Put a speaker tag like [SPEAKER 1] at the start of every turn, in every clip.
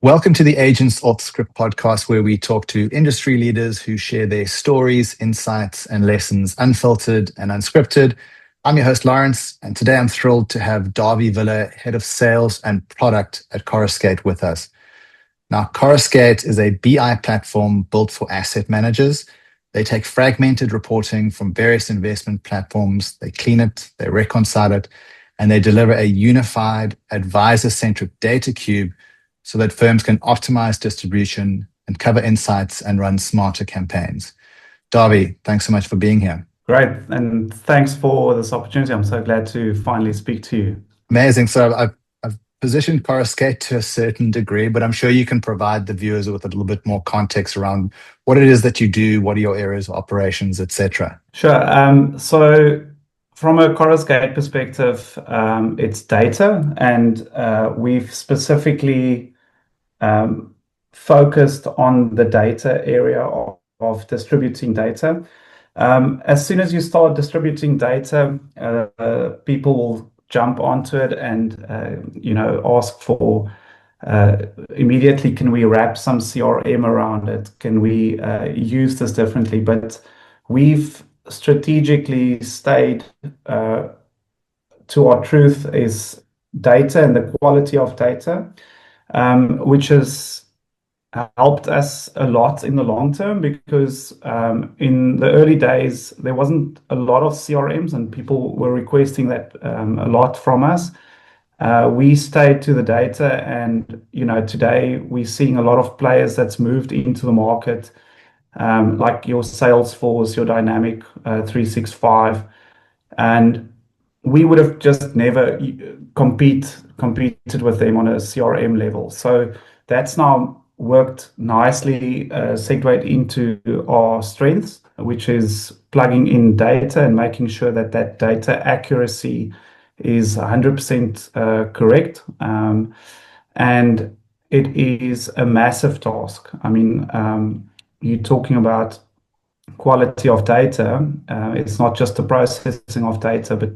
[SPEAKER 1] Welcome to the Aegance Offscript Podcast, where we talk to industry leaders who share their stories, insights, and lessons unfiltered and unscripted. I'm your host, Lawrence, and today I'm thrilled to have Dawie Willer, Head of Sales and Product at Coruscate, with us. Now, Coruscate is a BI platform built for asset managers. They take fragmented reporting from various investment platforms, they clean it, they reconcile it, and they deliver a unified, advisor-centric data cube so that firms can optimize distribution and cover insights and run smarter campaigns. Dawie, thanks so much for being here.
[SPEAKER 2] Great, and thanks for this opportunity. I'm so glad to finally speak to you.
[SPEAKER 1] Amazing. So I've positioned Coruscate to a certain degree, but I'm sure you can provide the viewers with a little bit more context around what it is that you do, what are your areas of operations, etc.
[SPEAKER 2] Sure. So from a Coruscate perspective, it's data, and we've specifically focused on the data area of distributing data. As soon as you start distributing data, people will jump onto it and ask for immediately, can we wrap some CRM around it? Can we use this differently? But we've strategically stayed to our truth is data and the quality of data, which has helped us a lot in the long term, because in the early days, there wasn't a lot of CRMs and people were requesting that a lot from us. We stayed to the data, and today we're seeing a lot of players that's moved into the market, like your Salesforce, your Dynamic 365, and we would have just never competed with them on a CRM level. So that's now worked nicely, segued into our strengths, which is plugging in data and making sure that that data accuracy is 100% correct. And it is a massive task. I mean, you're talking about quality of data. It's not just the processing of data, but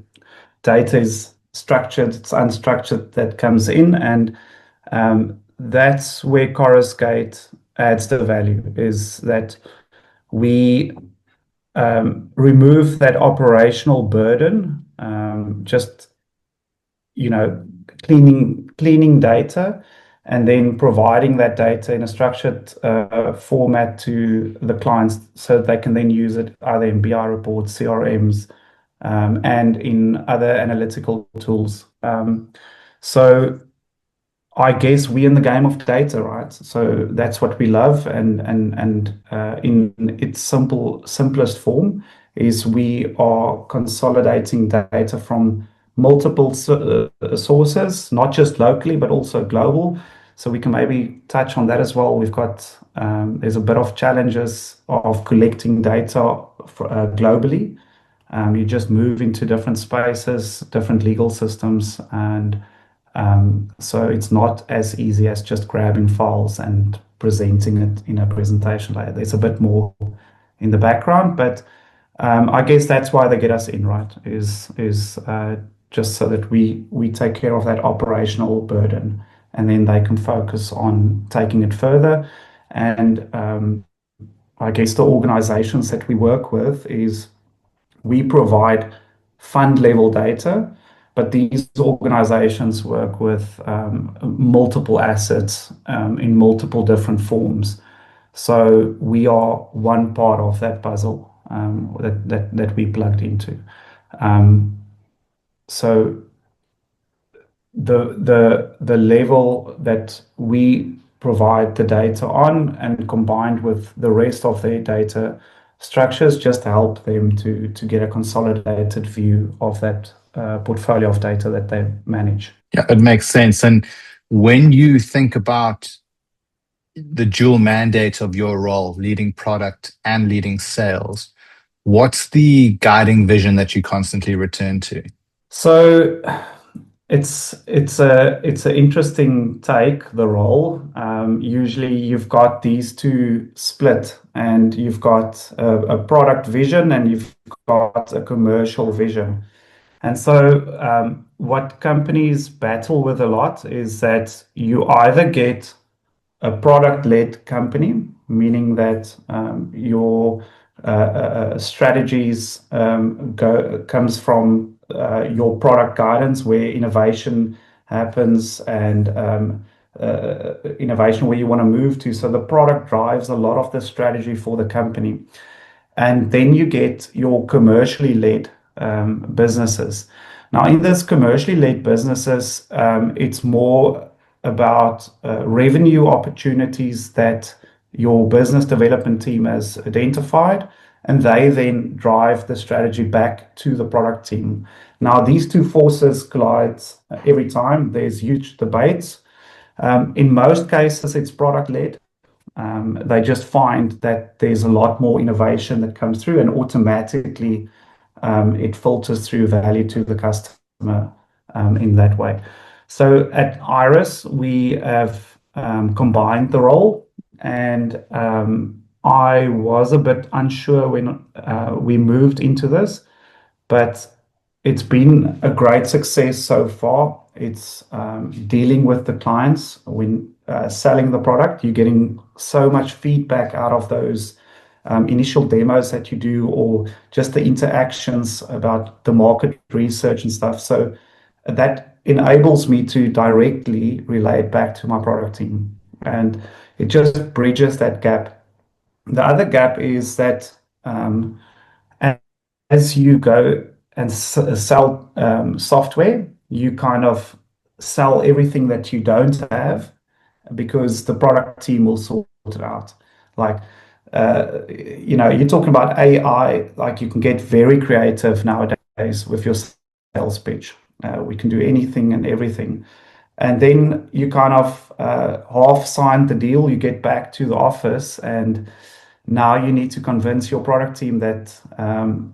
[SPEAKER 2] data is structured, it's unstructured that comes in, and that's where Coruscate adds the value, is that we remove that operational burden, just cleaning data and then providing that data in a structured format to the clients so that they can then use it either in BI reports, CRMs, and in other analytical tools. So I guess we're in the game of data, right? So that's what we love, and in its simplest form is we are consolidating data from multiple sources, not just locally, but also global. So we can maybe touch on that as well. We've got, there's a bit of challenges of collecting data globally. You just move into different spaces, different legal systems, and so it's not as easy as just grabbing files and presenting it in a presentation layer. There's a bit more in the background, but I guess that's why they get us in, right? Is just so that we take care of that operational burden, and then they can focus on taking it further. And I guess the organizations that we work with is we provide fund level data, but these organizations work with multiple assets in multiple different forms. So we are one part of that puzzle that we plugged into. So the level that we provide the data on, and combined with the rest of their data structures, just help them to get a consolidated view of that portfolio of data that they manage.
[SPEAKER 1] Yeah, it makes sense. And when you think about the dual mandate of your role, leading product and leading sales, what's the guiding vision that you constantly return to?
[SPEAKER 2] So it's an interesting take, the role. Usually you've got these two split, and you've got a product vision and you've got a commercial vision. And so what companies battle with a lot is that you either get a product-led company, meaning that your strategies comes from your product guidance, where innovation happens, and innovation where you want to move to. So the product drives a lot of the strategy for the company. And then you get your commercially led businesses. Now, in this commercially led businesses, it's more about revenue opportunities that your business development team has identified, and they then drive the strategy back to the product team. Now, these two forces collide every time. There's huge debates. In most cases, it's product led. They just find that there's a lot more innovation that comes through, and automatically it filters through value to the customer in that way. So at Iris, we have combined the role, and I was a bit unsure when we moved into this, but it's been a great success so far. It's dealing with the clients when selling the product. You're getting so much feedback out of those initial demos that you do, or just the interactions about the market research and stuff. So that enables me to directly relay it back to my product team, and it just bridges that gap. The other gap is that as you go and sell software, you kind of sell everything that you don't have, because the product team will sort it out. Like, you're talking about AI, like you can get very creative nowadays with your sales pitch. We can do anything and everything. And then you kind of half sign the deal, you get back to the office, and now you need to convince your product team that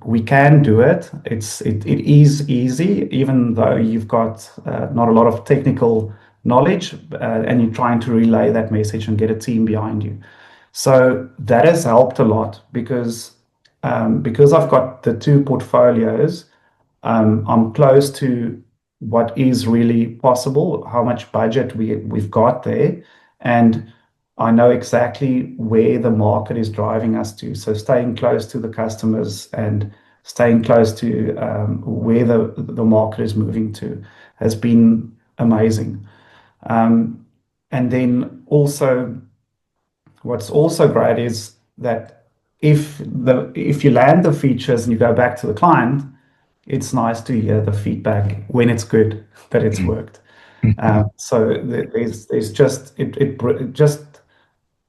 [SPEAKER 2] we can do it. It is easy, even though you've got not a lot of technical knowledge, and you're trying to relay that message and get a team behind you. So that has helped a lot, because I've got the two portfolios. I'm close to what is really possible, how much budget we've got there, and I know exactly where the market is driving us to. So staying close to the customers and staying close to where the market is moving to has been amazing. And then also, what's also great is that if you land the features and you go back to the client, it's nice to hear the feedback when it's good, that it's worked. So there's just it just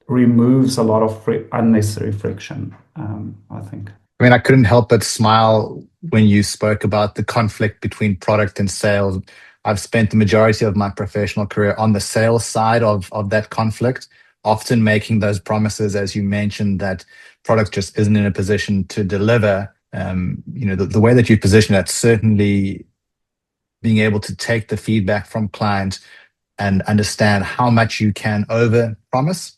[SPEAKER 2] removes a lot of unnecessary friction, I think.
[SPEAKER 1] I mean, I couldn't help but smile when you spoke about the conflict between product and sales. I've spent the majority of my professional career on the sales side of that conflict, often making those promises, as you mentioned, that product just isn't in a position to deliver. The way that you position that, certainly being able to take the feedback from clients and understand how much you can over promise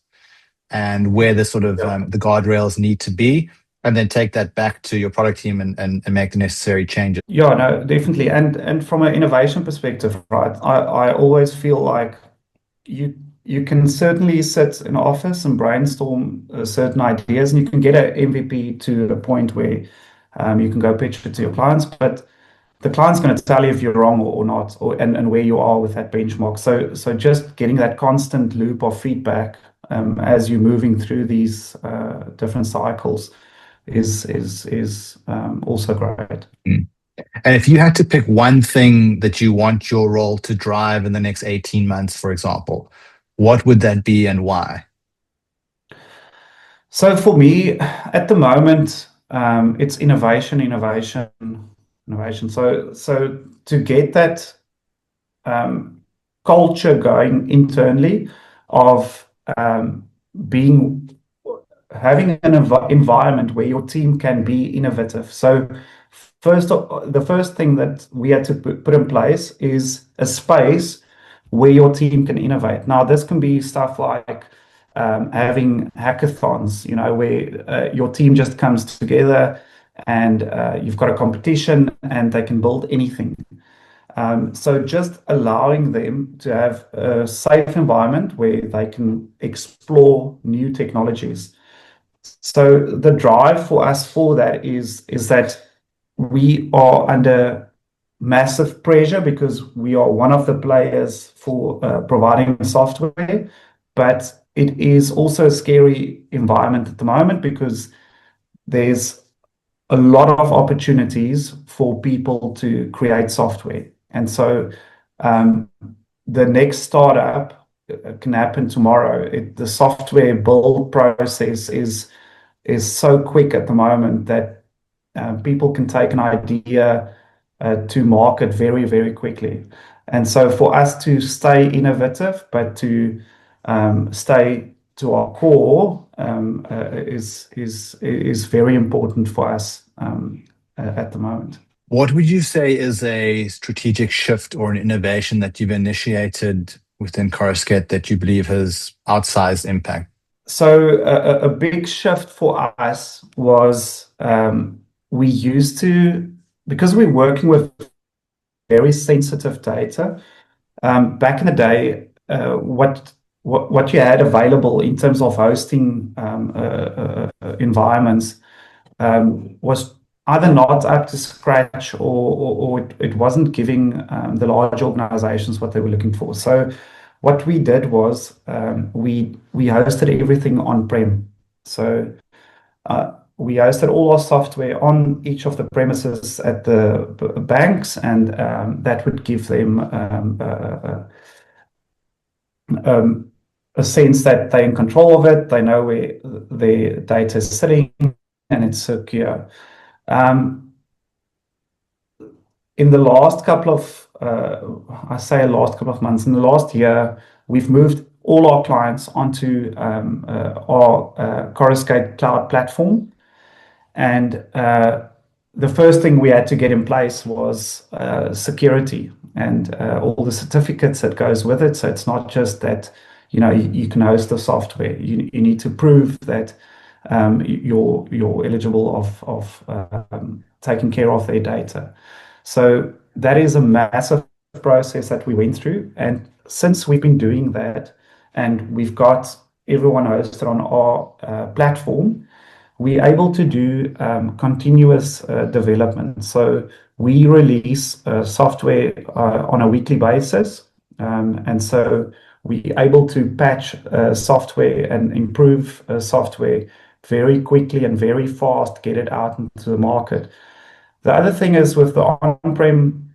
[SPEAKER 1] and where the sort of the guardrails need to be, and then take that back to your product team and make the necessary changes.
[SPEAKER 2] Yeah, no, definitely. And from an innovation perspective, right, I always feel like you can certainly sit in an office and brainstorm certain ideas, and you can get an MVP to a point where you can go pitch it to your clients, but the client's going to tell you if you're wrong or not, and where you are with that benchmark. So just getting that constant loop of feedback as you're moving through these different cycles is also great.
[SPEAKER 1] And if you had to pick one thing that you want your role to drive in the next 18 months, for example, what would that be and why?
[SPEAKER 2] So for me, at the moment, it's innovation. So to get that culture going internally of having an environment where your team can be innovative. So the first thing that we had to put in place is a space where your team can innovate. Now, this can be stuff like having hackathons, where your team just comes together and you've got a competition and they can build anything. So just allowing them to have a safe environment where they can explore new technologies. So the drive for us for that is that we are under massive pressure because we are one of the players for providing software, but it is also a scary environment at the moment because there's a lot of opportunities for people to create software. And so the next startup can happen tomorrow. The software build process is so quick at the moment that people can take an idea to market very, very quickly. And so for us to stay innovative, but to stay to our core is very important for us at the moment.
[SPEAKER 1] What would you say is a strategic shift or an innovation that you've initiated within Coruscate that you believe has outsized impact?
[SPEAKER 2] So a big shift for us was we used to, because we're working with very sensitive data. Back in the day, what you had available in terms of hosting environments was either not up to scratch or it wasn't giving the large organizations what they were looking for. So what we did was we hosted everything on-prem. So we hosted all our software on each of the premises at the banks, and that would give them a sense that they're in control of it. They know where their data is sitting, and it's secure. In the last couple of, last couple of months, in the last year, we've moved all our clients onto our Coruscate cloud platform. And the first thing we had to get in place was security and all the certificates that goes with it. So it's not just that, you can host the software. You need to prove that you're eligible of taking care of their data. So that is a massive process that we went through. And since we've been doing that and we've got everyone hosted on our platform, we're able to do continuous development. So we release software on a weekly basis. And so we're able to patch software and improve software very quickly and very fast, get it out into the market. The other thing is with the on-prem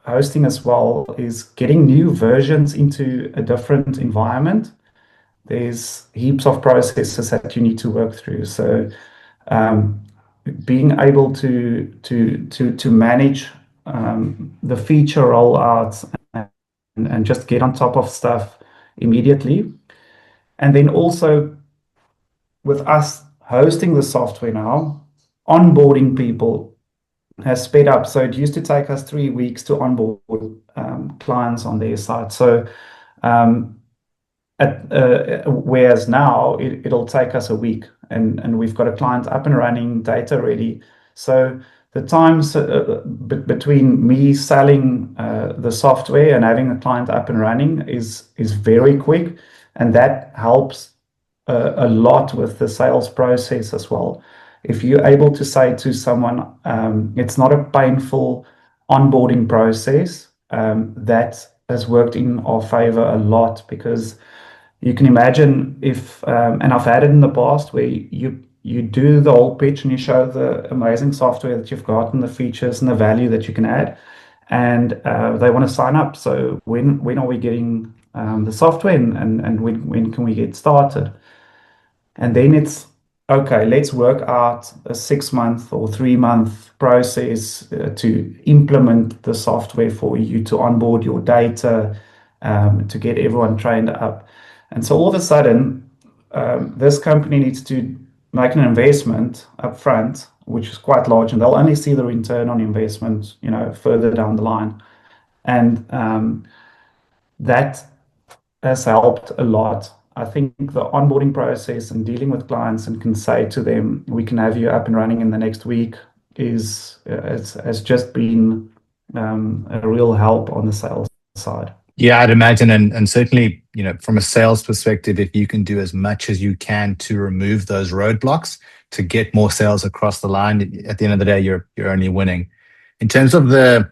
[SPEAKER 2] hosting as well is getting new versions into a different environment. There's heaps of processes that you need to work through. So being able to manage the feature rollouts and just get on top of stuff immediately. And then also with us hosting the software now, onboarding people has sped up. So it used to take us 3 weeks to onboard clients on their side. So whereas now it'll take us a week and we've got a client up and running, data ready. So the times between me selling the software and having a client up and running is very quick, and that helps a lot with the sales process as well. If you're able to say to someone, it's not a painful onboarding process, that has worked in our favor a lot, because you can imagine if, and I've had it in the past where you do the whole pitch and you show the amazing software that you've got and the features and the value that you can add, and they want to sign up. So when are we getting the software and when can we get started? And then it's, okay, let's work out a 6-month or 3-month process to implement the software for you, to onboard your data, to get everyone trained up. And so all of a sudden, this company needs to make an investment up front, which is quite large, and they'll only see the return on investment, further down the line. And that has helped a lot. I think the onboarding process and dealing with clients and can say to them, we can have you up and running in the next week, has just been a real help on the sales side.
[SPEAKER 1] Yeah, I'd imagine, and certainly, from a sales perspective, if you can do as much as you can to remove those roadblocks to get more sales across the line, at the end of the day, you're only winning. In terms of the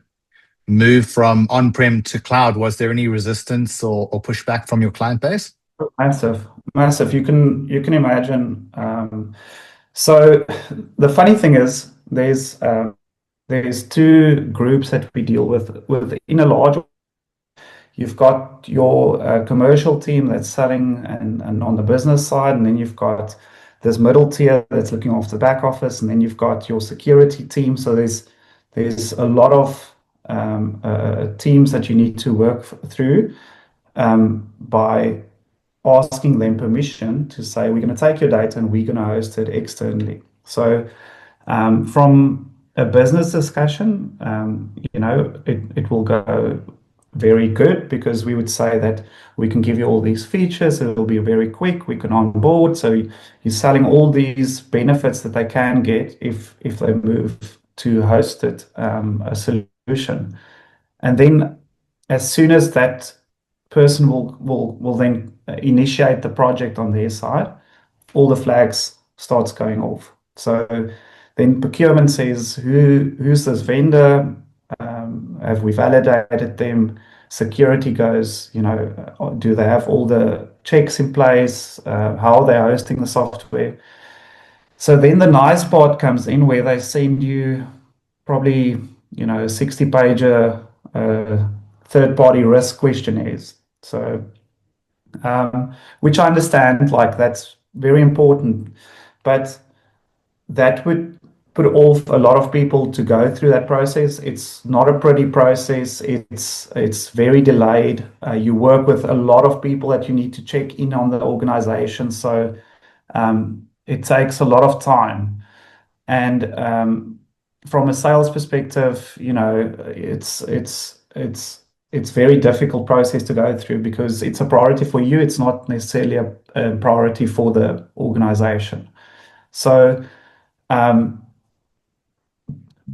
[SPEAKER 1] move from on-prem to cloud, was there any resistance or pushback from your client base?
[SPEAKER 2] Massive, massive. You can imagine. So the funny thing is, there's two groups that we deal with within a large. You've got your commercial team that's selling and on the business side, and then you've got this middle tier that's looking after the back office, and then you've got your security team. So there's a lot of teams that you need to work through by asking them permission to say, we're going to take your data and we're going to host it externally. So from a business discussion, it will go very good, because we would say that we can give you all these features. It will be very quick. We can onboard. So you're selling all these benefits that they can get if they move to hosted a solution. And then as soon as that person will then initiate the project on their side, all the flags starts going off. So then procurement says, who's this vendor? Have we validated them? Security goes, do they have all the checks in place? How are they hosting the software? So then the nice part comes in, where they send you probably 60-pager third-party risk questionnaires. So which I understand, like, that's very important, but that would put off a lot of people to go through that process. It's not a pretty process. It's very delayed. You work with a lot of people that you need to check in on the organization. So it takes a lot of time. And from a sales perspective, it's very difficult process to go through, because it's a priority for you. It's not necessarily a priority for the organization. So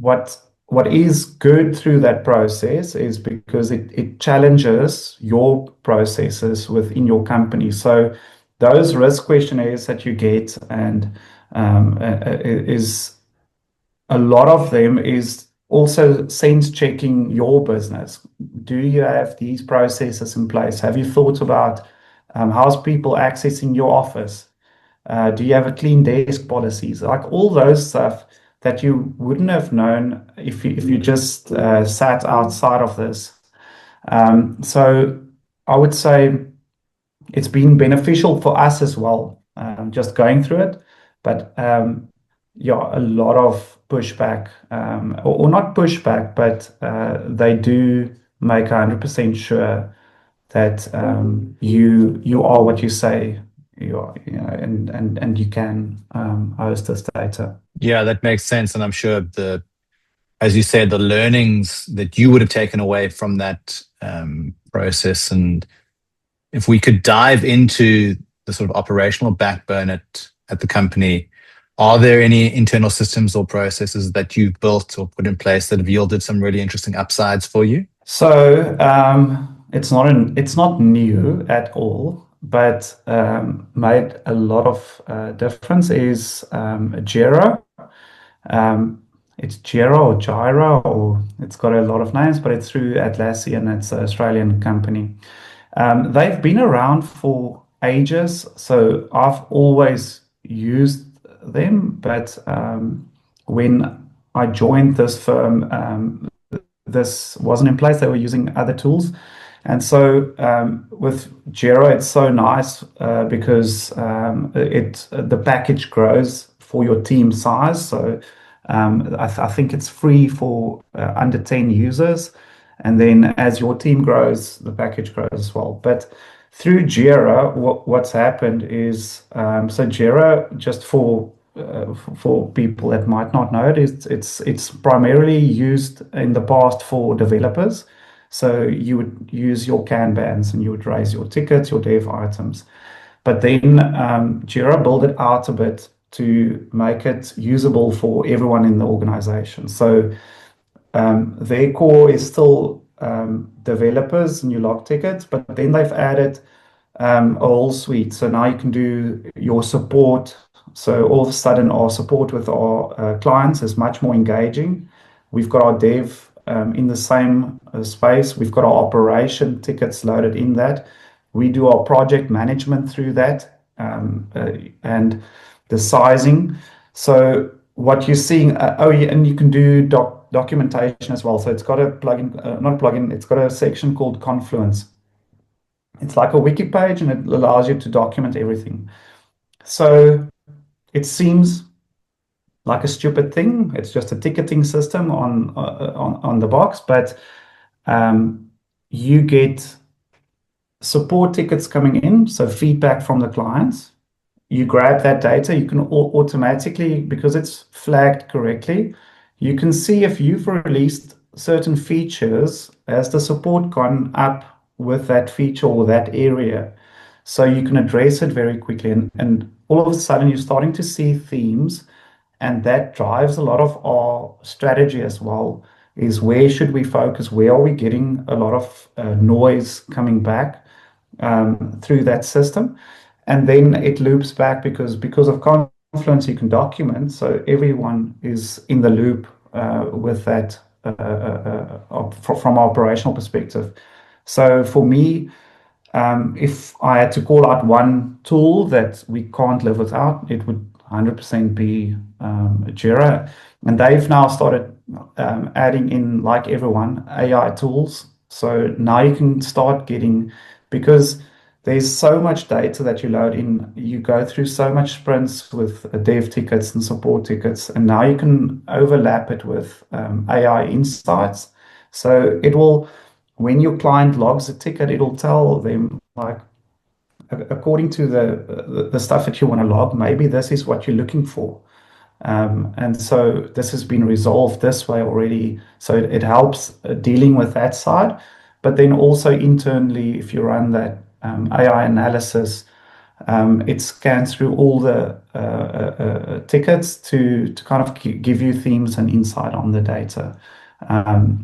[SPEAKER 2] what is good through that process is because it challenges your processes within your company. So those risk questionnaires that you get, and is a lot of them is also sense checking your business. Do you have these processes in place? Have you thought about how's people accessing your office? Do you have a clean desk policies? Like all those stuff that you wouldn't have known if you just sat outside of this. So I would say it's been beneficial for us as well, just going through it. But yeah, a lot of pushback, or not pushback, but they do make 100% sure that you are what you say you are, and you can host this data.
[SPEAKER 1] Yeah, that makes sense. And I'm sure as you said, the learnings that you would have taken away from that process. And if we could dive into the sort of operational backbone at the company, are there any internal systems or processes that you've built or put in place that have yielded some really interesting upsides for you?
[SPEAKER 2] So it's not new at all, but made a lot of difference is Jira. It's Jira or Jira, or it's got a lot of names, but it's through Atlassian. It's an Australian company. They've been around for ages, so I've always used them. But when I joined this firm, this wasn't in place. They were using other tools. And so with Jira, it's so nice because the package grows for your team size. So I think it's free for under 10 users. And then as your team grows, the package grows as well. But through Jira, what's happened is, so Jira, just for people that might not know it, it's primarily used in the past for developers. So you would use your Kanbans and you would raise your tickets, your dev items. But then Jira built it out a bit to make it usable for everyone in the organization. So their core is still developers, new log tickets, but then they've added a whole suite. So now you can do your support. So all of a sudden, our support with our clients is much more engaging. We've got our dev in the same space. We've got our operation tickets loaded in that. We do our project management through that and the sizing. So what you're seeing, oh yeah, and you can do documentation as well. So it's got a plugin, not a plugin, it's got a section called Confluence. It's like a wiki page and it allows you to document everything. So it seems like a stupid thing. It's just a ticketing system on the box, but you get support tickets coming in, so feedback from the clients. You grab that data, you can automatically, because it's flagged correctly, you can see if you've released certain features, has the support gone up with that feature or that area. So you can address it very quickly. And all of a sudden, you're starting to see themes, and that drives a lot of our strategy as well, is where should we focus? Where are we getting a lot of noise coming back through that system? And then it loops back because of Confluence, you can document. So everyone is in the loop with that from an operational perspective. So for me, if I had to call out one tool that we can't live without, it would 100% be Jira. And they've now started adding in, like everyone, AI tools. So now you can start getting, because there's so much data that you load in, you go through so much sprints with dev tickets and support tickets, and now you can overlap it with AI insights. So it will, when your client logs a ticket, it'll tell them, like, according to the stuff that you want to log, maybe this is what you're looking for. And so this has been resolved this way already. So it helps dealing with that side. But then also internally, if you run that AI analysis, it scans through all the tickets to kind of give you themes and insight on the data,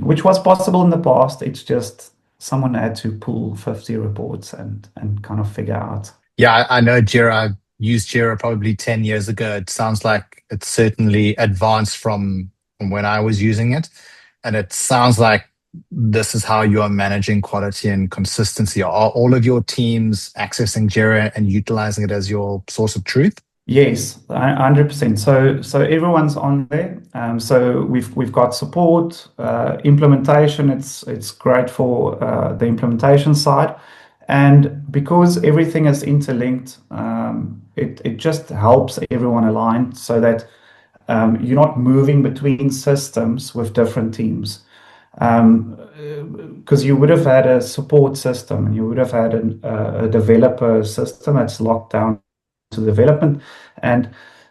[SPEAKER 2] which was possible in the past. It's just someone had to pull 50 reports and kind of figure out.
[SPEAKER 1] Yeah, I know Jira. I used Jira probably 10 years ago. It sounds like it's certainly advanced from when I was using it. And it sounds like this is how you are managing quality and consistency. Are all of your teams accessing Jira and utilizing it as your source of truth?
[SPEAKER 2] Yes, 100%. So everyone's on there. So we've got support, implementation. It's great for the implementation side, and because everything is interlinked, it just helps everyone align so that you're not moving between systems with different teams. Because you would have had a support system and you would have had a developer system that's locked down to development, and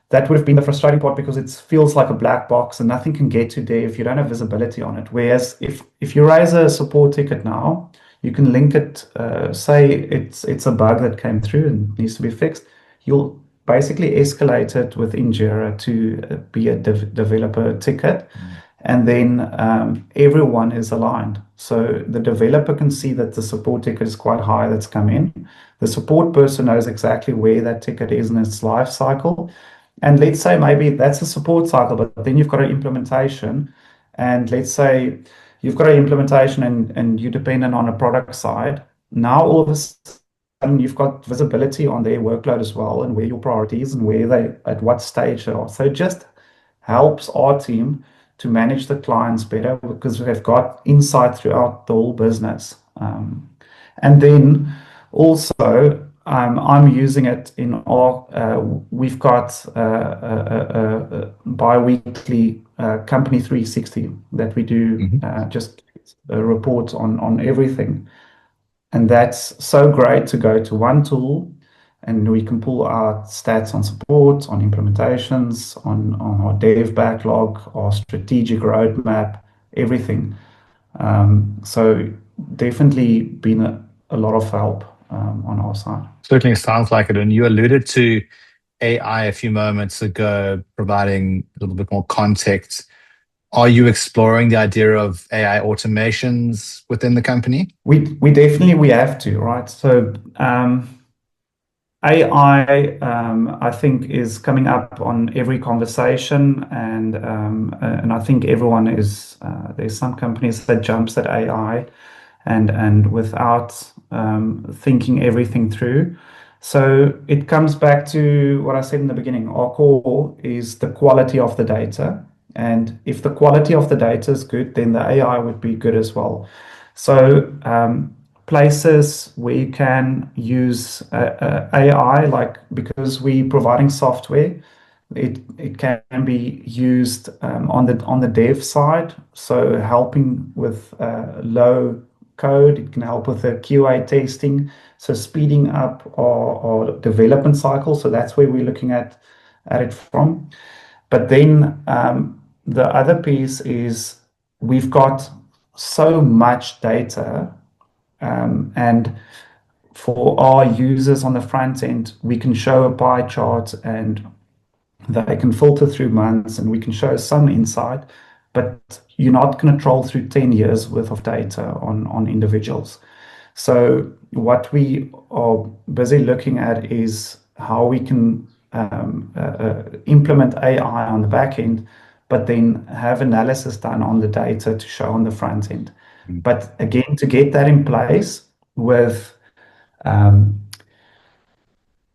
[SPEAKER 2] that would have been the frustrating part, because it feels like a black box and nothing can get to there if you don't have visibility on it. Whereas if you raise a support ticket now, you can link it, say it's a bug that came through and needs to be fixed, you'll basically escalate it within Jira to be a developer ticket. And then everyone is aligned. So the developer can see that the support ticket is quite high that's come in. The support person knows exactly where that ticket is in its life cycle. And let's say maybe that's a support cycle, but then you've got an implementation. And let's say you've got an implementation and you're dependent on a product side. Now all of a sudden you've got visibility on their workload as well, and where your priorities and where they, at what stage they are. So it just helps our team to manage the clients better, because they've got insight throughout the whole business. And then also, I'm using it in our, we've got a bi-weekly company 360 that we do, just reports on everything. And that's so great to go to one tool, and we can pull our stats on support, on implementations, on our dev backlog, our strategic roadmap, everything. So definitely been a lot of help on our side.
[SPEAKER 1] Certainly sounds like it. And you alluded to AI a few moments ago, providing a little bit more context. are you exploring the idea of AI automations within the company?
[SPEAKER 2] We definitely we have to, right? So AI, I think, is coming up on every conversation, and I think everyone is. There's some companies that jumps at AI, and without thinking everything through. So it comes back to what I said in the beginning. Our core is the quality of the data, and if the quality of the data is good, then the AI would be good as well. So places where you can use AI, like because we providing software, it can be used on the dev side, so helping with low code. It can help with the QA testing, so speeding up our development cycle. So that's where we're looking at it from. But then the other piece is we've got so much data, and for our users on the front end, we can show a pie chart and they can filter through months and we can show some insight, but you're not going to troll through 10 years worth of data on individuals. So what we are busy looking at is how we can implement AI on the back end, but then have analysis done on the data to show on the front end.
[SPEAKER 1] Mm.
[SPEAKER 2] But again, to get that in place with um,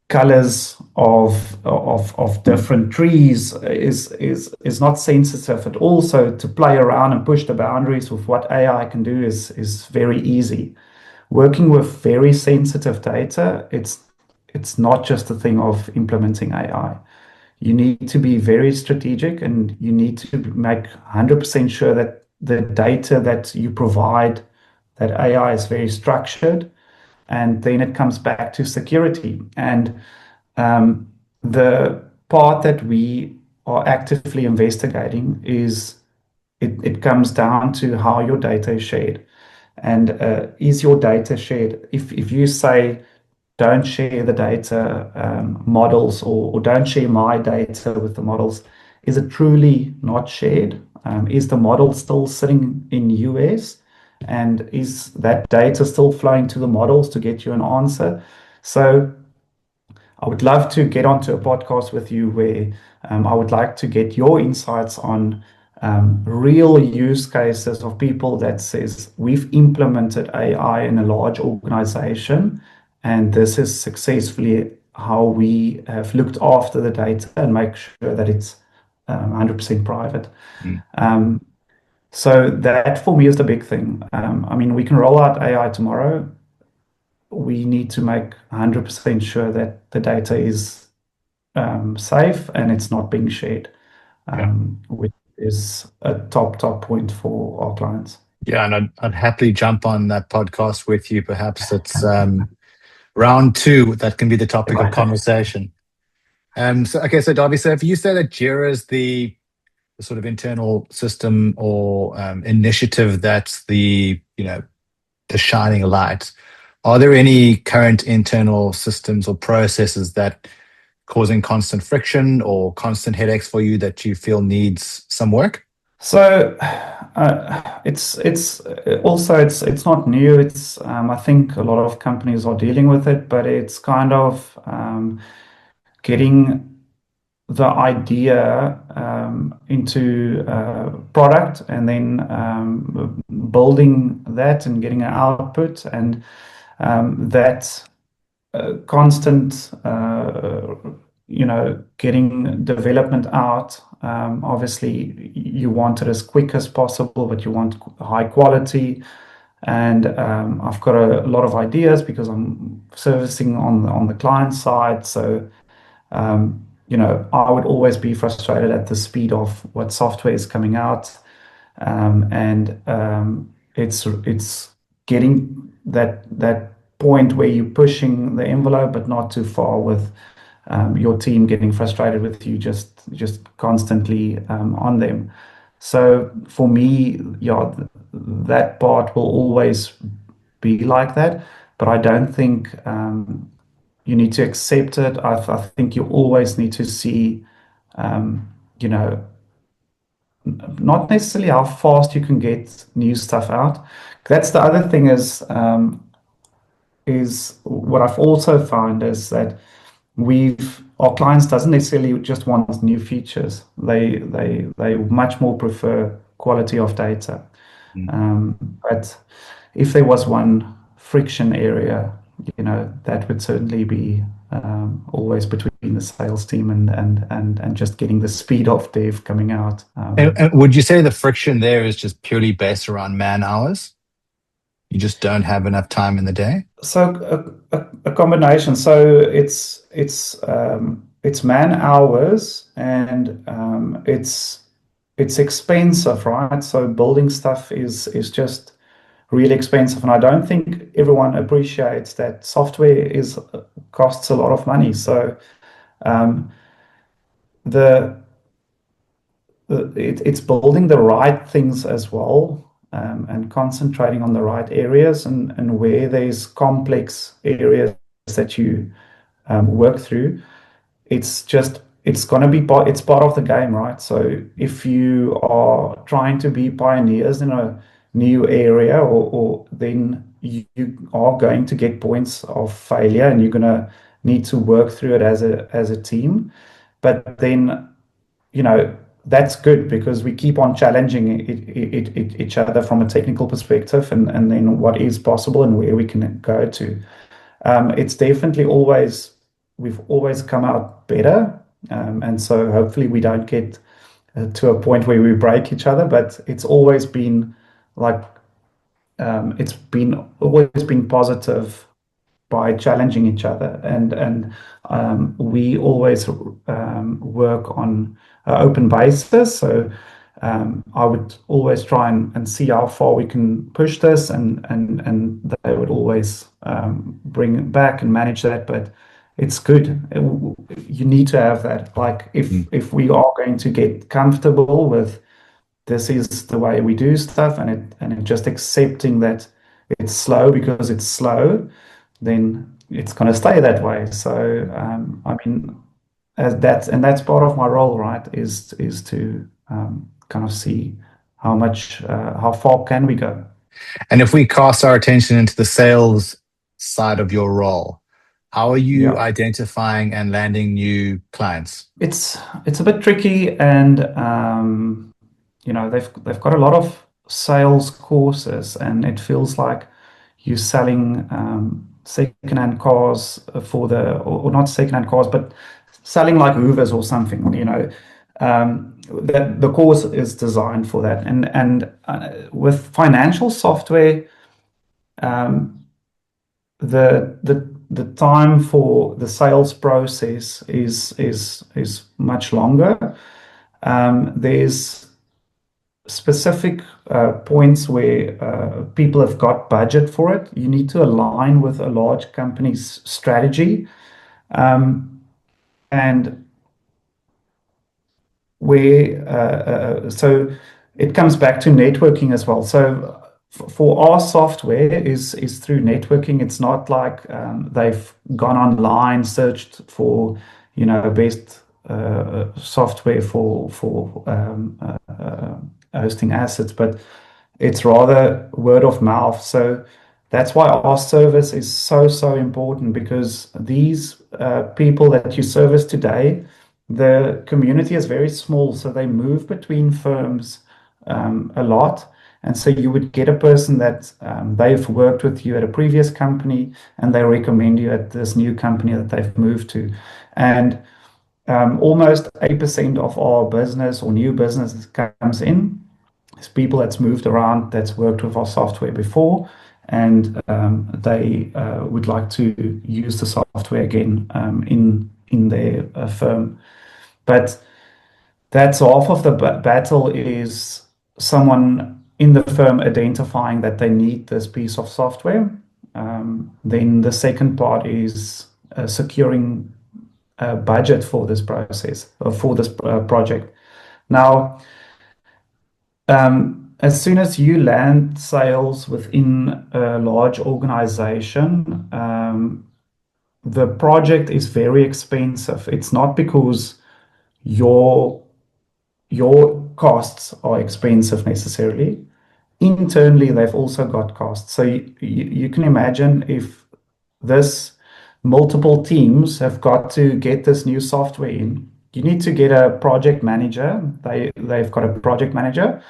[SPEAKER 2] colors of different trees is not sensitive at all. So to play around and push the boundaries with what AI can do is very easy. Working with very sensitive data, it's not just a thing of implementing AI. You need to be very strategic and you need to make 100% sure that the data that you provide, that AI is very structured, and then it comes back to security. And the part that we are actively investigating is it comes down to how your data is shared. And is your data shared? If you say, don't share the data models, or don't share my data with the models, is it truly not shared? Is the model still sitting in US? And is that data still flowing to the models to get you an answer? So I would love to get onto a podcast with you where I would like to get your insights on real use cases of people that says we've implemented AI in a large organization, and this is successfully how we have looked after the data and make sure that it's 100% private.
[SPEAKER 1] Mm.
[SPEAKER 2] So that for me is the big thing. I mean, we can roll out AI tomorrow. We need to make 100% sure that the data is safe and it's not being shared,
[SPEAKER 1] Yeah.
[SPEAKER 2] which is a top point for our clients.
[SPEAKER 1] Yeah, and I'd happily jump on that podcast with you. Perhaps it's round two that can be the topic of conversation. So okay, so Dawie, so if you say that Jira is the sort of internal system or initiative that's the shining light, are there any current internal systems or processes that causing constant friction or constant headaches for you that you feel needs some work?
[SPEAKER 2] So it's also it's not new. It's I think a lot of companies are dealing with it, but it's kind of getting the idea into product, and then building that and getting an output, and that constant getting development out. Obviously you want it as quick as possible, but you want high quality. And I've got a lot of ideas because I'm servicing on the client side. So I would always be frustrated at the speed of what software is coming out, and it's getting that point where you're pushing the envelope, but not too far with your team getting frustrated with you just constantly on them. So for me, yeah, that part will always be like that, but I don't think you need to accept it. I think you always need to see, um, you know, not necessarily how fast you can get new stuff out. That's the other thing is what I've also found is that our clients doesn't necessarily just want new features. They much more prefer quality of data.
[SPEAKER 1] Mm.
[SPEAKER 2] But if there was one friction area, that would certainly be always between the sales team and just getting the speed of dev coming out.
[SPEAKER 1] And would you say the friction there is just purely based around man hours? You just don't have enough time in the day?
[SPEAKER 2] So a combination. So it's man hours and it's expensive, right? So building stuff is just really expensive, and I don't think everyone appreciates that software is costs a lot of money. So um, the it's building the right things as well, and concentrating on the right areas, and where there's complex areas that you work through. It's going to be it's part of the game, right? So if you are trying to be pioneers in a new area, or then you are going to get points of failure, and you're going to need to work through it as a team. But then that's good because we keep on challenging each other from a technical perspective, and then what is possible and where we can go to. It's definitely we've always come out better, and so hopefully we don't get to a point where we break each other. But it's always been like always been positive by challenging each other, and we always work on an open basis. So I would always try and see how far we can push this, and they would always bring it back and manage that. But it's good. You need to have that. Like if we are going to get comfortable with this is the way we do stuff, and just accepting that it's slow because it's slow, then it's going to stay that way. So I mean, that's part of my role, right? Is to kind of see how far can we go.
[SPEAKER 1] And if we cast our attention into the sales side of your role, how are you
[SPEAKER 2] Yeah,
[SPEAKER 1] identifying and landing new clients?
[SPEAKER 2] it's a bit tricky, and they've got a lot of sales courses, and it feels like you're selling secondhand cars or not secondhand cars, but selling like Hoovers or something. That the course is designed for that, and with financial software, um, the time for the sales process is much longer. There's specific points where people have got budget for it. You need to align with a large company's strategy, and where so it comes back to networking as well. So for our software is through networking. It's not like they've gone online, searched for best software for hosting assets, but it's rather word of mouth. So that's why our service is so important, because these people that you service today, the community is very small, so they move between firms a lot. And so you would get a person that they've worked with you at a previous company, and they recommend you at this new company that they've moved to. And almost 8% of our business or new business comes in. It's people that's moved around, that's worked with our software before, and they would like to use the software again in their firm. But that's half of the battle, is someone in the firm identifying that they need this piece of software. Then the second part is securing a budget for this process, or for this project. Now, as soon as you land sales within a large organization, the project is very expensive. It's not because your costs are expensive necessarily. Internally, they've also got costs. So you can imagine if this multiple teams have got to get this new software in. You need to get a project manager. They've got a project manager.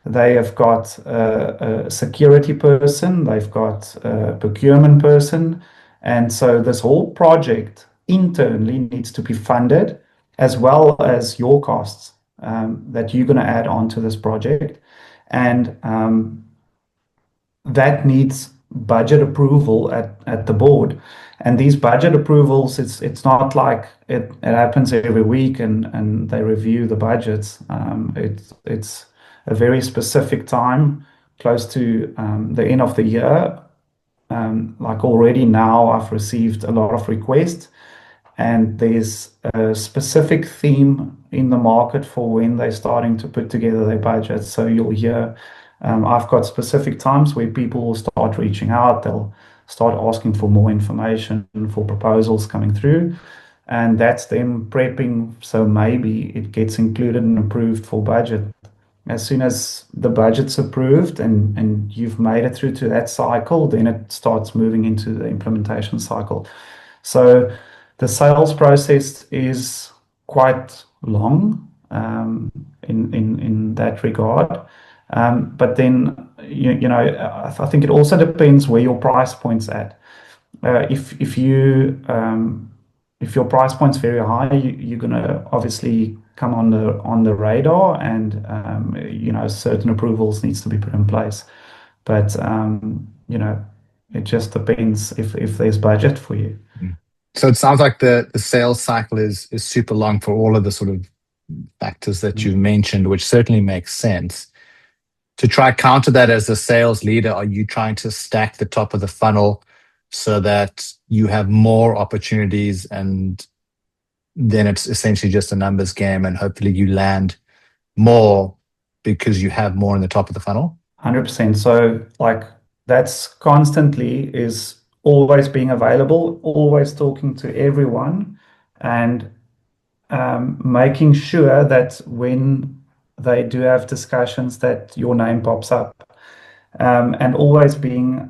[SPEAKER 2] They have got a security person. They've got a procurement person. And so this whole project internally needs to be funded, as well as your costs that you're going to add on to this project. And that needs budget approval at the board. And these budget approvals, it's not like it happens every week and they review the budgets. It's a very specific time, close to the end of the year. Like already now, I've received a lot of requests, and there's a specific theme in the market for when they're starting to put together their budgets. So you'll hear I've got specific times where people will start reaching out. They'll start asking for more information, for proposals coming through, and that's them prepping. So maybe it gets included and approved for budget. As soon as the budget's approved and you've made it through to that cycle, then it starts moving into the implementation cycle. So the sales process is quite long in that regard. But then, I think it also depends where your price point's at. If your price point's very high, you're gonna obviously come on the radar, and certain approvals needs to be put in place. But it just depends if there's budget for you.
[SPEAKER 1] So it sounds like the sales cycle is super long for all of the sort of factors that you've mentioned, which certainly makes sense. To try counter that as a sales leader, are you trying to stack the top of the funnel so that you have more opportunities, and then it's essentially just a numbers game, and hopefully you land more because you have more in the top of the funnel?
[SPEAKER 2] 100%. So like that's constantly is always being available, always talking to everyone, and making sure that when they do have discussions that your name pops up, and always being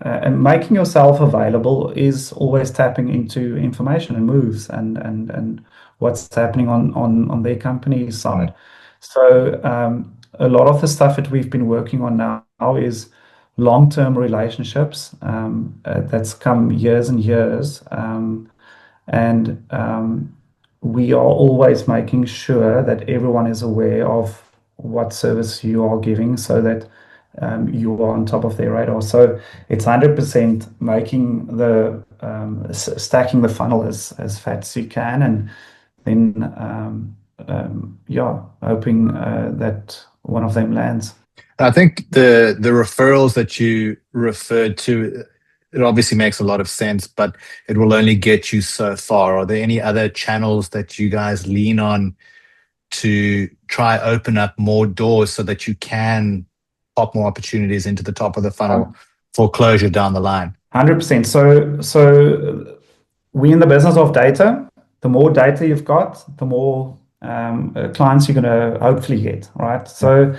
[SPEAKER 2] and making yourself available is always tapping into information and moves and what's happening on their company side. So a lot of the stuff that we've been working on now is long-term relationships that's come years and years, and we are always making sure that everyone is aware of what service you are giving, so that you are on top of their radar. So it's 100% making the stacking the funnel as fat as you can, and then hoping that one of them lands.
[SPEAKER 1] I think the referrals that you referred to, it obviously makes a lot of sense, but it will only get you so far. Are there any other channels that you guys lean on to try open up more doors so that you can pop more opportunities into the top of the funnel for closure down the line?
[SPEAKER 2] 100%. So we in the business of data. The more data you've got, the more clients you're going to hopefully get, right? So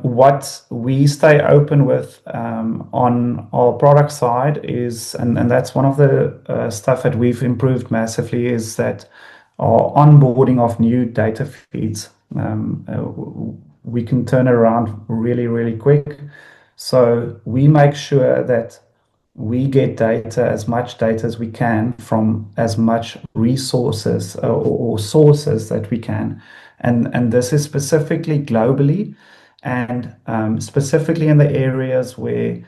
[SPEAKER 2] what we stay open with on our product side is, and that's one of the stuff that we've improved massively, is that our onboarding of new data feeds. We can turn it around really, really quick. So we make sure that we get data, as much data as we can, from as much resources or sources that we can. And this is specifically globally, and specifically in the areas where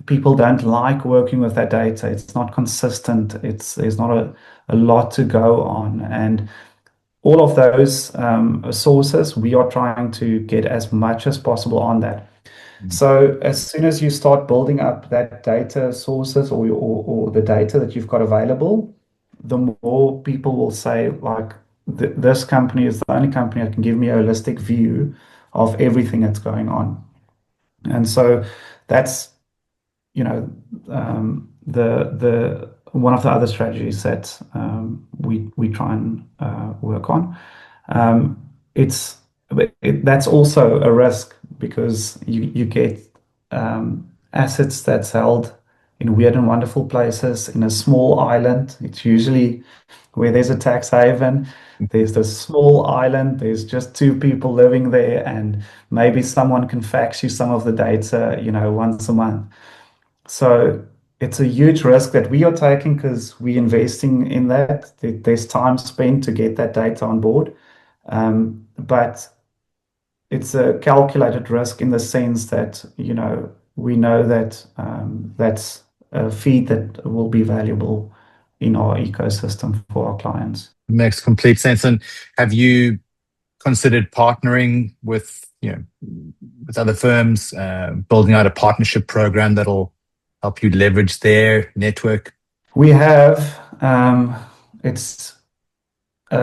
[SPEAKER 2] people don't like working with that data. It's not consistent. There's not a lot to go on. And all of those sources, we are trying to get as much as possible on that. So as soon as you start building up that data sources or the data that you've got available, the more people will say, like, this company is the only company that can give me a holistic view of everything that's going on. And so that's, the one of the other strategies that we try and work on. it's that's also a risk because you get assets that's held in weird and wonderful places in a small island. It's usually where there's a tax haven. There's this small island. There's just two people living there, and maybe someone can fax you some of the data, once a month. So it's a huge risk that we are taking because we're investing in that. There's time spent to get that data on board. But it's a calculated risk in the sense that, we know that that's a feed that will be valuable in our ecosystem for our clients.
[SPEAKER 1] Makes complete sense. And have you considered partnering with, with other firms, building out a partnership program that'll help you leverage their network?
[SPEAKER 2] We have. It's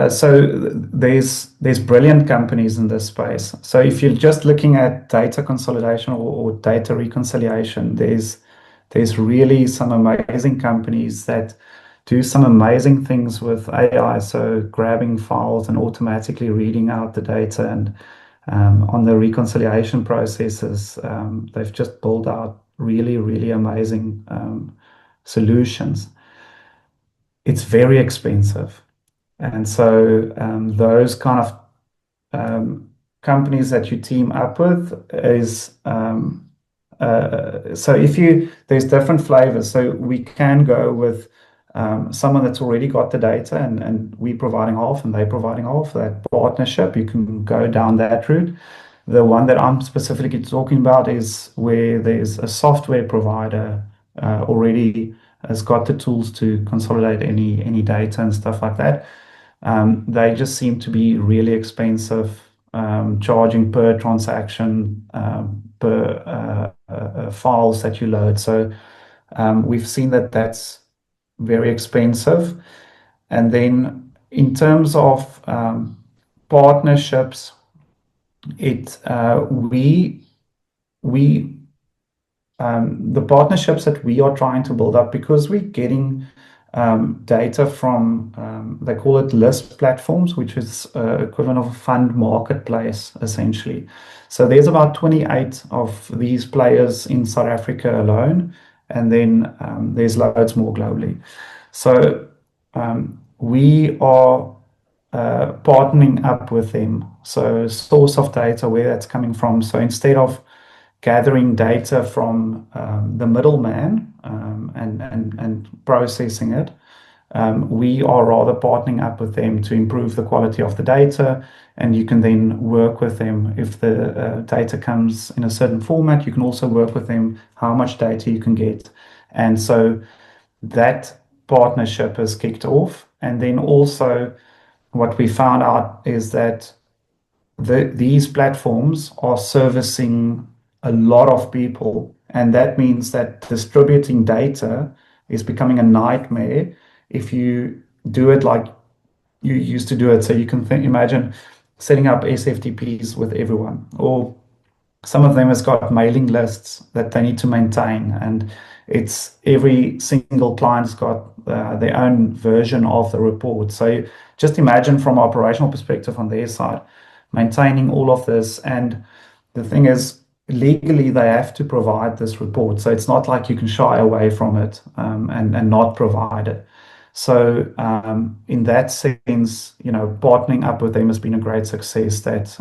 [SPEAKER 2] So there's brilliant companies in this space. So if you're just looking at data consolidation or data reconciliation, there's really some amazing companies that do some amazing things with AI. So grabbing files and automatically reading out the data, and on the reconciliation processes, they've just built out really, really amazing solutions. It's very expensive. And so those kind of companies that you team up with is so there's different flavors. So we can go with someone that's already got the data, and we providing half and they providing half. That partnership, you can go down that route. The one that I'm specifically talking about is where there's a software provider already has got the tools to consolidate any data and stuff like that. They just seem to be really expensive, charging per transaction, per files that you load. So we've seen that that's very expensive. And then in terms of partnerships, the partnerships that we are trying to build up, because we're getting data from, they call it list platforms, which is equivalent of a fund marketplace, essentially. So there's about 28 of these players in South Africa alone, and then there's loads more globally. So we are partnering up with them. So source of data, where that's coming from. So instead of gathering data from the middleman and processing it, we are rather partnering up with them to improve the quality of the data. And you can then work with them if the data comes in a certain format. You can also work with them how much data you can get. And so that partnership has kicked off. And then also what we found out is that these platforms are servicing a lot of people, and that means that distributing data is becoming a nightmare if you do it like you used to do it. So you can imagine setting up SFTPs with everyone, or some of them has got mailing lists that they need to maintain, and it's every single client's got their own version of the report. So just imagine from an operational perspective on their side, maintaining all of this. And the thing is, legally, they have to provide this report. So it's not like you can shy away from it and not provide it. So in that sense, partnering up with them has been a great success, that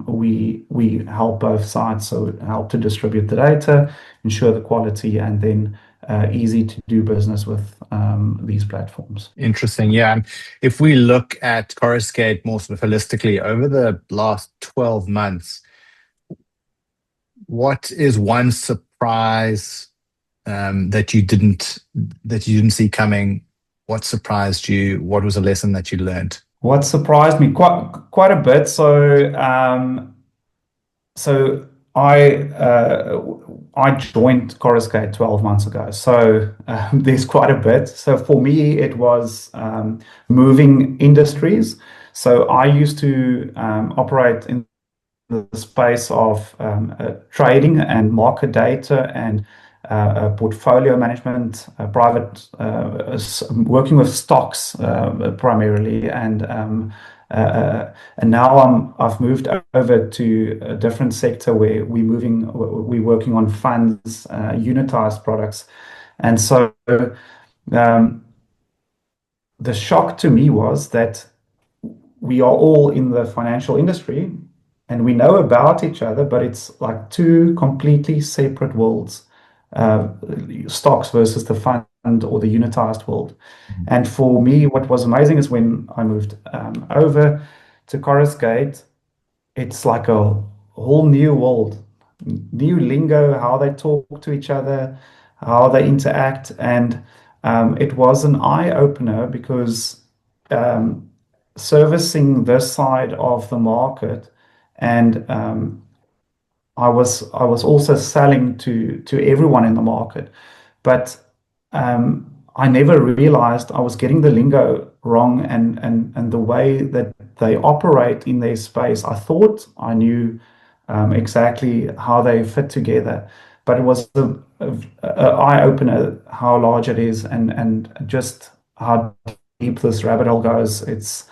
[SPEAKER 2] we help both sides. So help to distribute the data, ensure the quality, and then easy to do business with these platforms.
[SPEAKER 1] Interesting. Yeah. And if we look at Coruscate more sort of holistically over the last 12 months, what is one surprise that you didn't see coming? What surprised you? What was a lesson that you learned?
[SPEAKER 2] What surprised me quite a bit. So I joined Coruscate 12 months ago. So there's quite a bit. So for me, it was moving industries. So I used to operate in the space of trading and market data and portfolio management, private, working with stocks primarily, and And now I've moved over to a different sector where we're working on funds, unitized products. And so the shock to me was that we are all in the financial industry and we know about each other, but it's like two completely separate worlds, stocks versus the fund or the unitized world. And for me, what was amazing is when I moved over to Coruscate, it's like a whole new world, new lingo, how they talk to each other, how they interact. And it was an eye opener because servicing this side of the market, and I was also selling to everyone in the market, but I never realized I was getting the lingo wrong, and the way that they operate in their space. I thought I knew exactly how they fit together, but it was a eye opener how large it is, and just how deep this rabbit hole goes. It's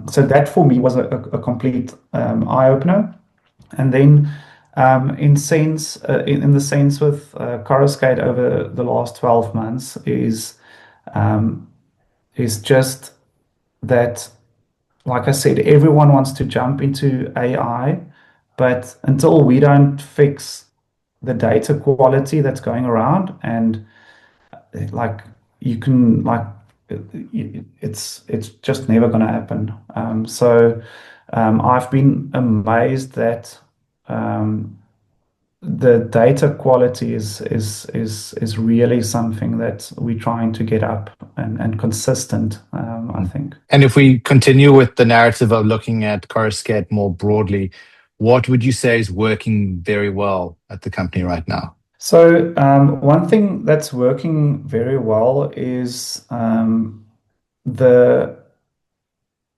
[SPEAKER 2] so that for me was a complete eye opener. And then in the sense with Coruscate over the last 12 months is just that, like I said, everyone wants to jump into AI, but until we don't fix the data quality that's going around, and like you can like it's just never going to happen. I've been amazed that the data quality is really something that we're trying to get up and consistent. I think.
[SPEAKER 1] And if we continue with the narrative of looking at Coruscate more broadly, what would you say is working very well at the company right now?
[SPEAKER 2] So one thing that's working very well is the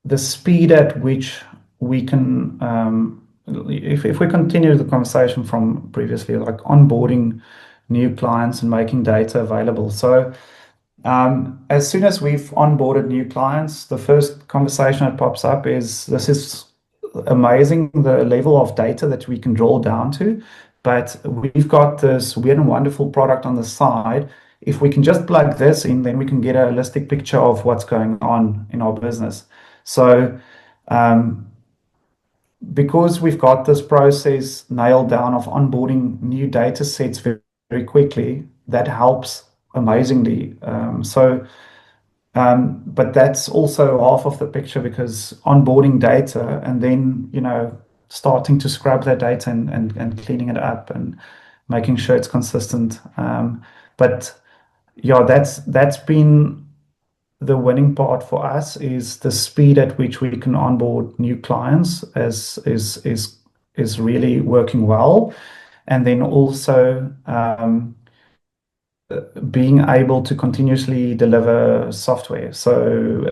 [SPEAKER 2] the speed at which we can, if we continue the conversation from previously, like onboarding new clients and making data available. So as soon as we've onboarded new clients, the first conversation that pops up is, this is amazing, the level of data that we can draw down to, but we've got this weird and wonderful product on the side. If we can just plug this in, then we can get a holistic picture of what's going on in our business. So because we've got this process nailed down of onboarding new data sets very, very quickly, that helps amazingly. But that's also half of the picture, because onboarding data and then, starting to scrub that data and cleaning it up and making sure it's consistent. But yeah, that's been the winning part for us, is the speed at which we can onboard new clients is really working well. And then also being able to continuously deliver software. So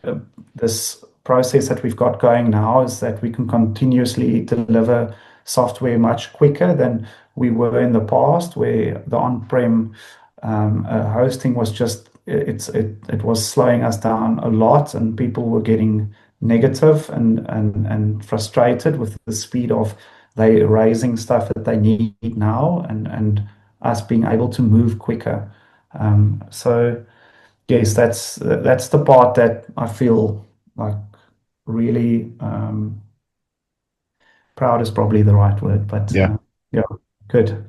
[SPEAKER 2] this process that we've got going now is that we can continuously deliver software much quicker than we were in the past, where the on-prem hosting was just it was slowing us down a lot, and people were getting negative and frustrated with the speed of they raising stuff that they need now, and us being able to move quicker. So yes, that's the part that I feel like really proud is probably the right word, but
[SPEAKER 1] Yeah.
[SPEAKER 2] yeah, good.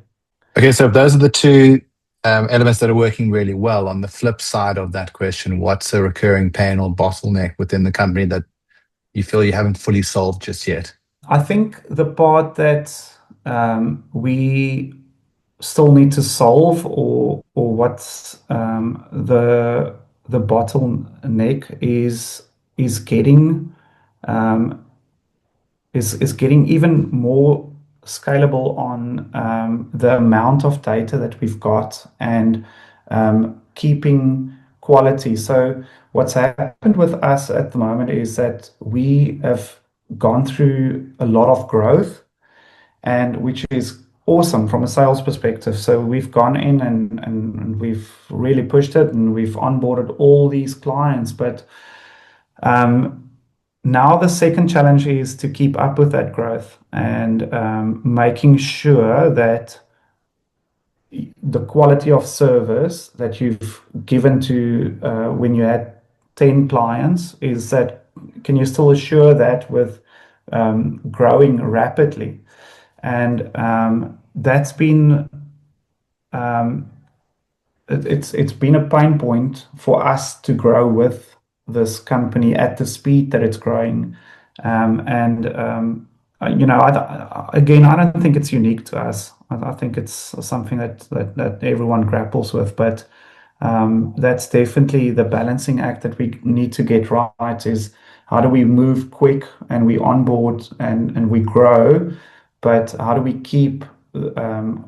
[SPEAKER 1] Okay, so if those are the two elements that are working really well, on the flip side of that question, what's a recurring pain or bottleneck within the company that you feel you haven't fully solved just yet?
[SPEAKER 2] I think the part that we still need to solve, or what's the bottleneck is getting is getting even more scalable on the amount of data that we've got, and keeping quality. So what's happened with us at the moment is that we have gone through a lot of growth, and which is awesome from a sales perspective. So we've gone in and we've really pushed it, and we've onboarded all these clients. But now the second challenge is to keep up with that growth and making sure that the quality of service that you've given to when you had 10 clients is that can you still assure that with growing rapidly? And that's been it's been a pain point for us to grow with this company at the speed that it's growing. And again, I don't think it's unique to us. I think it's something that everyone grapples with. But that's definitely the balancing act that we need to get right is how do we move quick and we onboard and we grow, but how do we keep the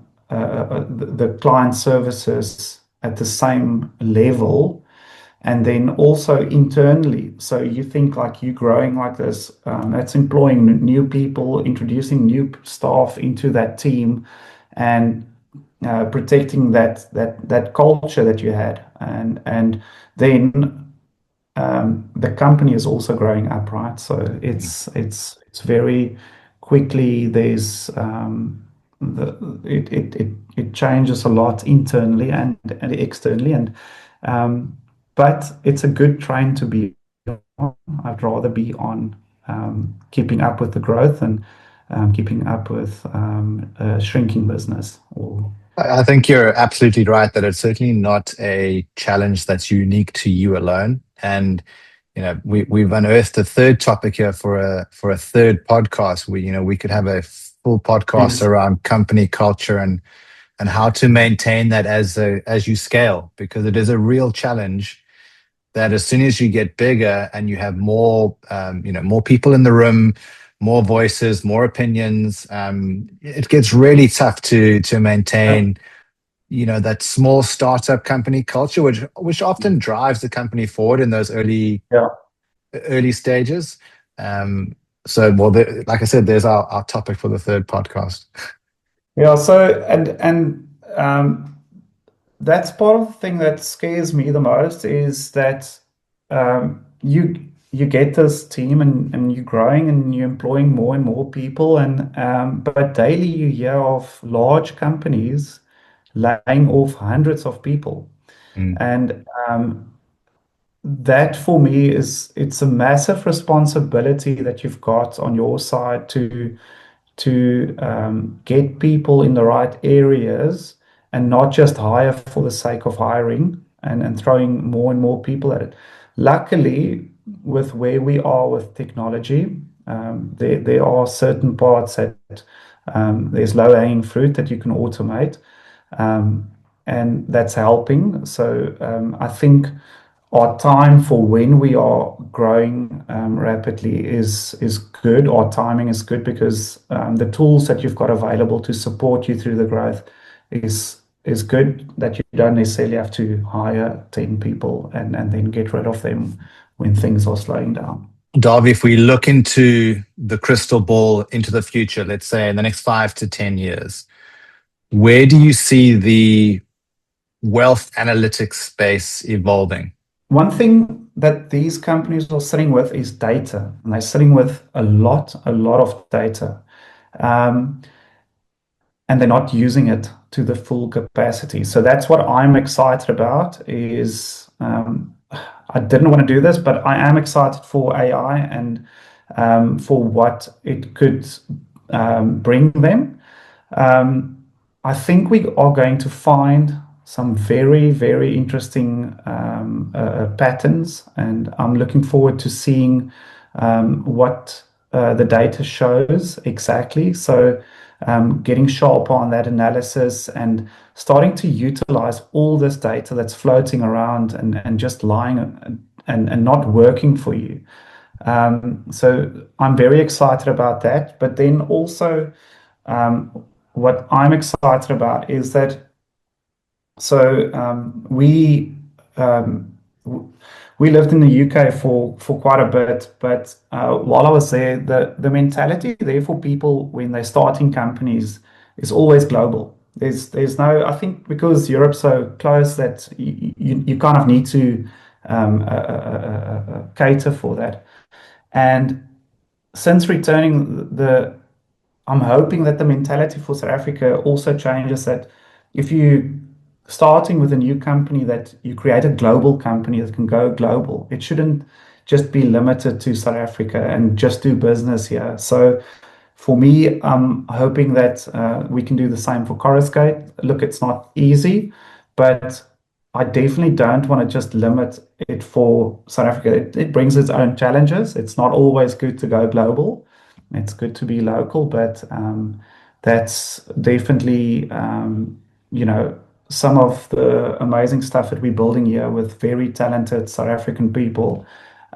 [SPEAKER 2] client services at the same level and then also internally. So you think like you growing like this, that's employing new people, introducing new staff into that team, and protecting that culture that you had, and then the company is also growing up, right? So it's very quickly. There's it changes a lot internally and externally, and but it's a good train to be on. I'd rather be on keeping up with the growth and keeping up with a shrinking business. Or
[SPEAKER 1] I think you're absolutely right that it's certainly not a challenge that's unique to you alone. And we've unearthed a third topic here for a third podcast. We could have a full podcast
[SPEAKER 2] yes,
[SPEAKER 1] around company culture and how to maintain that as you scale, because it is a real challenge that as soon as you get bigger and you have more more people in the room, more voices, more opinions, it gets really tough to
[SPEAKER 2] yeah,
[SPEAKER 1] maintain that small startup company culture, which often drives the company forward in those
[SPEAKER 2] yeah.
[SPEAKER 1] early stages. So, well, like I said, there's our topic for the third podcast.
[SPEAKER 2] Yeah, so and that's part of the thing that scares me the most is that you get this team and you're growing and you're employing more and more people, and but daily you hear of large companies laying off hundreds of people,
[SPEAKER 1] Mm,
[SPEAKER 2] and that for me is it's a massive responsibility that you've got on your side to get people in the right areas and not just hire for the sake of hiring and throwing more and more people at it. Luckily, with where we are with technology, there are certain parts that there's low-hanging fruit that you can automate, um, and that's helping. So I think our time for when we are growing rapidly is good. Our timing is good because the tools that you've got available to support you through the growth is good. That you don't necessarily have to hire 10 people and then get rid of them when things are slowing down.
[SPEAKER 1] Dawie, if we look into the crystal ball into the future, let's say in the next 5 to 10 years, where do you see the wealth analytics space evolving?
[SPEAKER 2] One thing that these companies are sitting with is data, and they're sitting with a lot of data. Um, and they're not using it to the full capacity. So that's what I'm excited about is I didn't want to do this, but I am excited for AI and for what it could bring them. I think we are going to find some very, very interesting patterns, and I'm looking forward to seeing what the data shows exactly. So, getting sharp on that analysis and starting to utilize all this data that's floating around and just lying and not working for you. So I'm very excited about that. But then also, what I'm excited about is that so um, we lived in the UK for quite a bit, but while I was there, the mentality there for people when they're starting companies is always global. There's no, I think because Europe's so close that you kind of need to cater for that. And since returning, I'm hoping that the mentality for South Africa also changes, that if you starting with a new company, that you create a global company that can go global. It shouldn't just be limited to South Africa and just do business here. So for me, I'm hoping that we can do the same for Coruscate. Look, it's not easy, but I definitely don't want to just limit it for South Africa. It brings its own challenges. It's not always good to go global. It's good to be local, but that's definitely, some of the amazing stuff that we're building here with very talented South African people.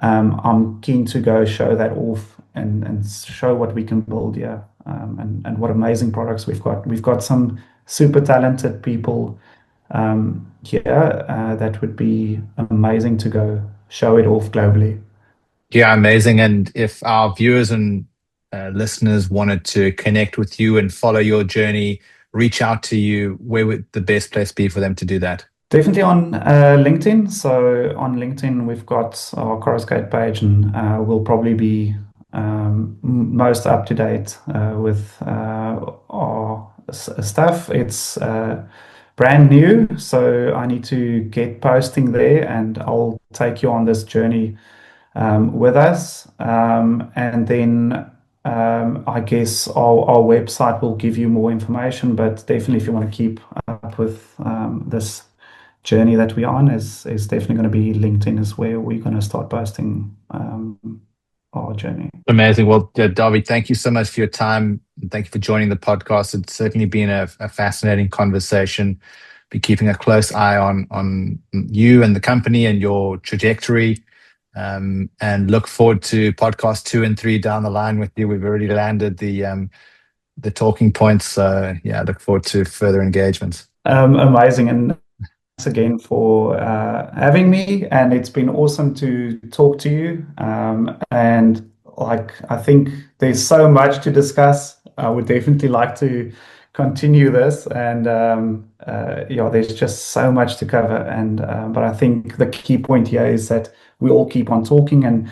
[SPEAKER 2] I'm keen to go show that off and show what we can build here, and what amazing products we've got. We've got some super talented people here that would be amazing to go show it off globally.
[SPEAKER 1] Yeah, amazing. And if our viewers and listeners wanted to connect with you and follow your journey, reach out to you, where would the best place be for them to do that?
[SPEAKER 2] Definitely on LinkedIn. So on LinkedIn, we've got our Coruscate page, and we'll probably be most up to date with our stuff. It's brand new, so I need to get posting there, and I'll take you on this journey with us. And then I guess our website will give you more information, but definitely if you want to keep up with this journey that we're on, is definitely going to be LinkedIn is where we're going to start posting our journey.
[SPEAKER 1] Amazing. Well, Dawie, thank you so much for your time. Thank you for joining the podcast. It's certainly been a fascinating conversation. Be keeping a close eye on you and the company and your trajectory. And look forward to podcast 2 and 3 down the line with you. We've already landed the talking points. So yeah, look forward to further engagements.
[SPEAKER 2] Amazing. And thanks again for having me. And it's been awesome to talk to you. And I think there's so much to discuss. I would definitely like to continue this, and there's just so much to cover. And but I think the key point here is that we all keep on talking, and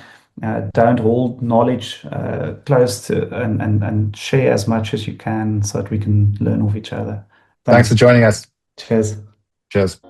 [SPEAKER 2] don't hold knowledge close to, and share as much as you can so that we can learn off each other.
[SPEAKER 1] Thanks for joining us.
[SPEAKER 2] Cheers.
[SPEAKER 1] Cheers.